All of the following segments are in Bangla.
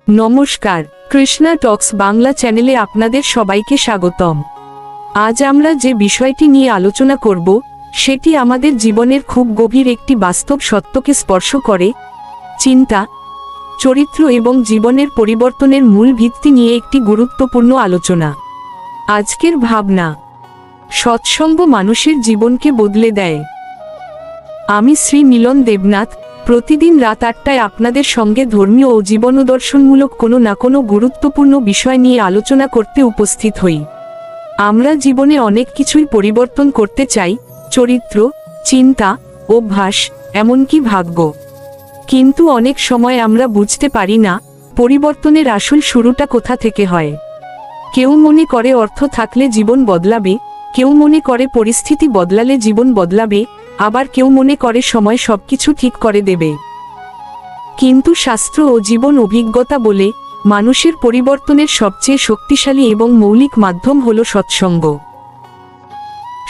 নমস্কার, কৃষ্ণা টক্স বাংলা চ্যানেলে আপনাদের সবাইকে স্বাগতম। আজ আমরা যে বিষয়টি নিয়ে আলোচনা করব সেটি আমাদের জীবনের খুব গভীর একটি বাস্তব সত্যকে স্পর্শ করে। চিন্তা, চরিত্র এবং জীবনের পরিবর্তনের মূল ভিত্তি নিয়ে একটি গুরুত্বপূর্ণ আলোচনা। আজকের ভাবনা, সৎসঙ্গ মানুষের জীবনকে বদলে দেয়। আমি শ্রী মিলন দেবনাথ প্রতিদিন রাত ৮টায় আপনাদের সঙ্গে ধর্মীয় ও জীবনদর্শনমূলক কোনো না কোনো গুরুত্বপূর্ণ বিষয় নিয়ে আলোচনা করতে উপস্থিত হই। আমরা জীবনে অনেক কিছুই পরিবর্তন করতে চাই, চরিত্র, চিন্তা, অভ্যাস, এমনকি ভাগ্য। কিন্তু অনেক সময় আমরা বুঝতে পারি না পরিবর্তনের আসল শুরুটা কোথা থেকে হয়। কেউ মনে করে অর্থ থাকলে জীবন বদলাবে, কেউ মনে করে পরিস্থিতি বদলালে জীবন বদলাবে, আবার কেউ মনে করে সময় সবকিছু ঠিক করে দেবে। কিন্তু শাস্ত্র ও জীবন অভিজ্ঞতা বলে মানুষের পরিবর্তনের সবচেয়ে শক্তিশালী এবং মৌলিক মাধ্যম হল সৎসঙ্গ।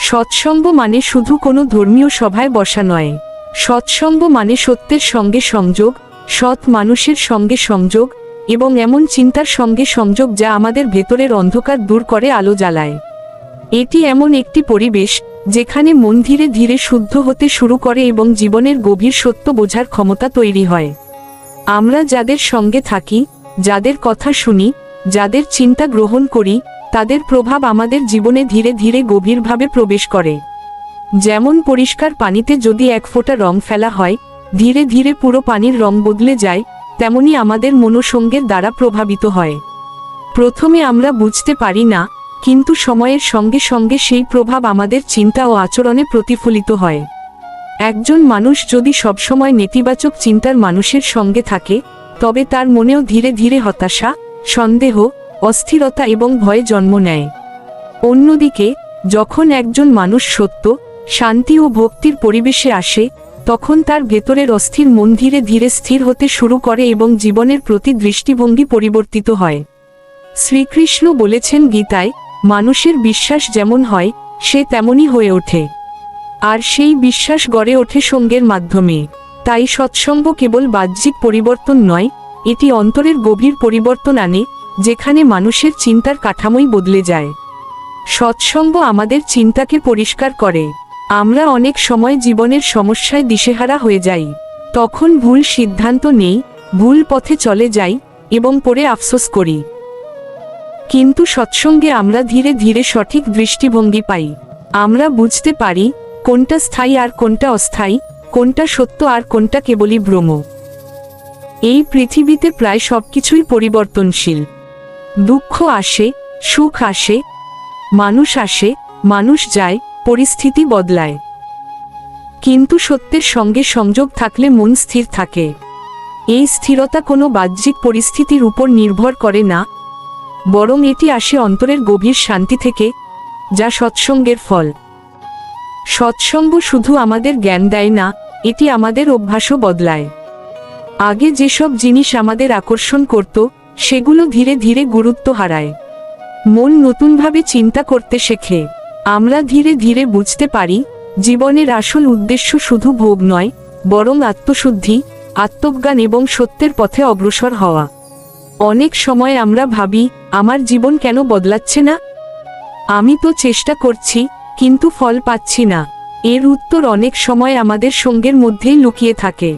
সৎসঙ্গ মানে শুধু কোনো ধর্মীয় সভায় বসা নয়। সৎসঙ্গ মানে সত্যের সঙ্গে সংযোগ, সৎ মানুষের সঙ্গে সংযোগ এবং এমন চিন্তার সঙ্গে সংযোগ যা আমাদের ভেতরের অন্ধকার দূর করে আলো জ্বালায়। এটি এমন একটি পরিবেশ যেখানে মন ধীরে ধীরে শুদ্ধ হতে শুরু করে এবং জীবনের গভীর সত্য বোঝার ক্ষমতা তৈরি হয়। আমরা যাদের সঙ্গে থাকি, যাদের কথা শুনি, যাদের চিন্তা গ্রহণ করি, তাদের প্রভাব আমাদের জীবনে ধীরে ধীরে গভীরভাবে প্রবেশ করে। যেমন পরিষ্কার পানিতে যদি এক ফোঁটা রং ফেলা হয়, ধীরে ধীরে পুরো পানির রং বদলে যায়, তেমনি আমাদের মনোসঙ্গের দ্বারা প্রভাবিত হয়। প্রথমে আমরা বুঝতে পারি না, কিন্তু সময়ের সঙ্গে সঙ্গে সেই প্রভাব আমাদের চিন্তা ও আচরণে প্রতিফলিত হয়। একজন মানুষ যদি সবসময় নেতিবাচক চিন্তার মানুষের সঙ্গে থাকে, তবে তার মনেও ধীরে ধীরে হতাশা, সন্দেহ, অস্থিরতা এবং ভয় জন্ম নেয়। অন্যদিকে যখন একজন মানুষ সত্য, শান্তি ও ভক্তির পরিবেশে আসে, তখন তার ভেতরের অস্থির মন ধীরে ধীরে স্থির হতে শুরু করে এবং জীবনের প্রতি দৃষ্টিভঙ্গি পরিবর্তিত হয়। শ্রীকৃষ্ণ বলেছেন গীতায়, মানুষের বিশ্বাস যেমন হয় সে তেমনই হয়ে ওঠে, আর সেই বিশ্বাস গড়ে ওঠে সঙ্গের মাধ্যমে। তাই সৎসঙ্গ কেবল বাহ্যিক পরিবর্তন নয়, এটি অন্তরের গভীর পরিবর্তন আনে, যেখানে মানুষের চিন্তার কাঠামোই বদলে যায়। সৎসঙ্গ আমাদের চিন্তাকে পরিষ্কার করে। আমরা অনেক সময় জীবনের সমস্যায় দিশেহারা হয়ে যাই। তখন ভুল সিদ্ধান্ত নেই, ভুল পথে চলে যাই এবং পরে আফসোস করি। কিন্তু সৎসঙ্গে আমরা ধীরে ধীরে সঠিক দৃষ্টিভঙ্গি পাই। আমরা বুঝতে পারি কোনটা স্থায়ী আর কোনটা অস্থায়ী, কোনটা সত্য আর কোনটা কেবলই ভ্রম। এই পৃথিবীতে প্রায় সবকিছুই পরিবর্তনশীল। দুঃখ আসে, সুখ আসে, মানুষ যায়, পরিস্থিতি বদলায়। কিন্তু সত্যের সঙ্গে সংযোগ থাকলে মন স্থির থাকে। এই স্থিরতা কোনো বাহ্যিক পরিস্থিতির উপর নির্ভর করে না, বরং এটি আসে অন্তরের গভীর শান্তি থেকে, যা সৎসঙ্গের ফল। সৎসঙ্গ শুধু আমাদের জ্ঞান দেয় না, এটি আমাদের অভ্যাসও বদলায়। আগে যেসব জিনিস আমাদের আকর্ষণ করত, সেগুলো ধীরে ধীরে গুরুত্ব হারায়। মন নতুনভাবে চিন্তা করতে শেখে। আমরা ধীরে ধীরে বুঝতে পারি জীবনের আসল উদ্দেশ্য শুধু ভোগ নয়, বরং আত্মশুদ্ধি, আত্মজ্ঞান এবং সত্যের পথে অগ্রসর হওয়া। অনেক সময় আমরা ভাবি, আমার জীবন কেন বদলাচ্ছে না? আমি তো চেষ্টা করছি, কিন্তু ফল পাচ্ছি না। এর উত্তর অনেক সময় আমাদের সঙ্গের মধ্যেই লুকিয়ে থাকে।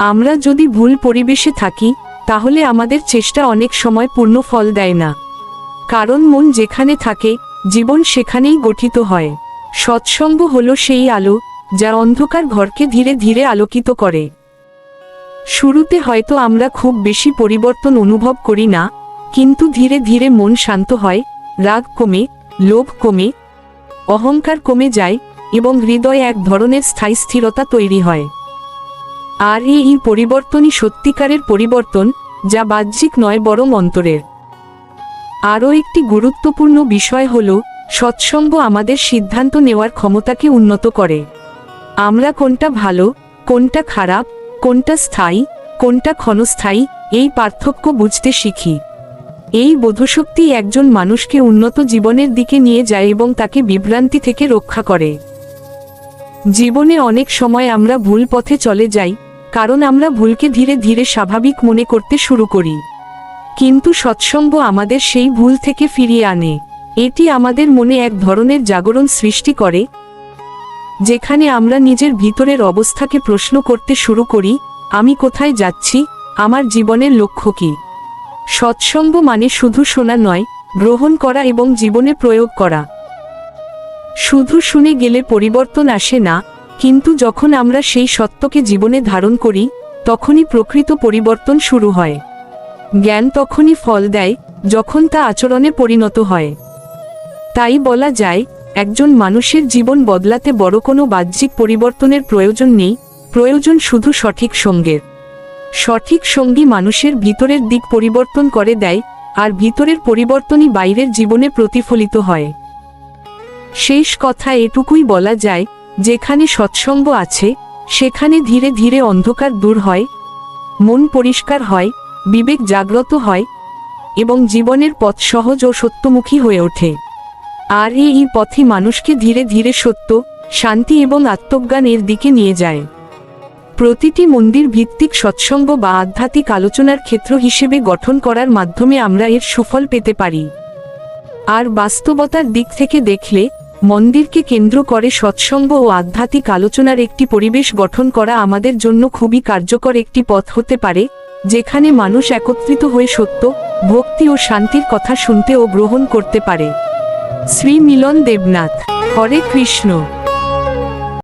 আমরা যদি ভুল পরিবেশে থাকি, তাহলে আমাদের চেষ্টা অনেক সময় পূর্ণ ফল দেয় না। কারণ মন যেখানে থাকে, জীবন সেখানেই গঠিত হয়। সৎসঙ্গ হলো সেই আলো যা অন্ধকার ঘরকে ধীরে ধীরে আলোকিত করে। শুরুতে হয়তো আমরা খুব বেশি পরিবর্তন অনুভব করি না, কিন্তু ধীরে ধীরে মন শান্ত হয়, রাগ কমে, লোভ কমে, অহংকার কমে যায় এবং হৃদয়ে এক ধরনের স্থায়ী স্থিরতা তৈরি হয়। আর এই পরিবর্তনই সত্যিকারের পরিবর্তন, যা বাহ্যিক নয় বরং অন্তরের। আরও একটি গুরুত্বপূর্ণ বিষয় হল, সৎসঙ্গ আমাদের সিদ্ধান্ত নেওয়ার ক্ষমতাকে উন্নত করে। আমরা কোনটা ভালো, কোনটা খারাপ, কোনটা স্থায়ী, কোনটা ক্ষণস্থায়ী, এই পার্থক্য বুঝতে শিখি। এই বোধশক্তি একজন মানুষকে উন্নত জীবনের দিকে নিয়ে যায় এবং তাকে বিভ্রান্তি থেকে রক্ষা করে। জীবনে অনেক সময় আমরা ভুল পথে চলে যাই, কারণ আমরা ভুলকে ধীরে ধীরে স্বাভাবিক মনে করতে শুরু করি। কিন্তু সৎসঙ্গ আমাদের সেই ভুল থেকে ফিরিয়ে আনে। এটি আমাদের মনে এক ধরনের জাগরণ সৃষ্টি করে, যেখানে আমরা নিজের ভিতরের অবস্থাকে প্রশ্ন করতে শুরু করি, আমি কোথায় যাচ্ছি, আমার জীবনের লক্ষ্য কী। সৎসঙ্গ মানে শুধু শোনা নয়, গ্রহণ করা এবং জীবনে প্রয়োগ করা। শুধু শুনে গেলে পরিবর্তন আসে না, কিন্তু যখন আমরা সেই সত্যকে জীবনে ধারণ করি, তখনই প্রকৃত পরিবর্তন শুরু হয়। জ্ঞান তখনই ফল দেয় যখন তা আচরণে পরিণত হয়। তাই বলা যায়, একজন মানুষের জীবন বদলাতে বড় কোনো বাহ্যিক পরিবর্তনের প্রয়োজন নেই, প্রয়োজন শুধু সঠিক সঙ্গের। সঠিক সঙ্গী মানুষের ভিতরের দিক পরিবর্তন করে দেয়, আর ভিতরের পরিবর্তনই বাইরের জীবনে প্রতিফলিত হয়। শেষ কথা এটুকুই বলা যায়, যেখানে সৎসঙ্গ আছে, সেখানে ধীরে ধীরে অন্ধকার দূর হয়, মন পরিষ্কার হয়, বিবেক জাগ্রত হয়, এবং জীবনের পথ সহজ ও সত্যমুখী হয়ে ওঠে। আর এই পথই মানুষকে ধীরে ধীরে সত্য, শান্তি এবং আত্মজ্ঞানের দিকে নিয়ে যায়। প্রতিটি মন্দির ভিত্তিক সৎসঙ্গ বা আধ্যাত্মিক আলোচনার ক্ষেত্র হিসেবে গঠন করার মাধ্যমে আমরা এর সুফল পেতে পারি। আর বাস্তবতার দিক থেকে দেখলে, মন্দিরকে কেন্দ্র করে সৎসঙ্গ ও আধ্যাত্মিক আলোচনার একটি পরিবেশ গঠন করা আমাদের জন্য খুবই কার্যকর একটি পথ হতে পারে, যেখানে মানুষ একত্রিত হয়ে সত্য, ভক্তি ও শান্তির কথা শুনতে ও গ্রহণ করতে পারে। শ্রী মিলন দেবনাথ। হরে কৃষ্ণ।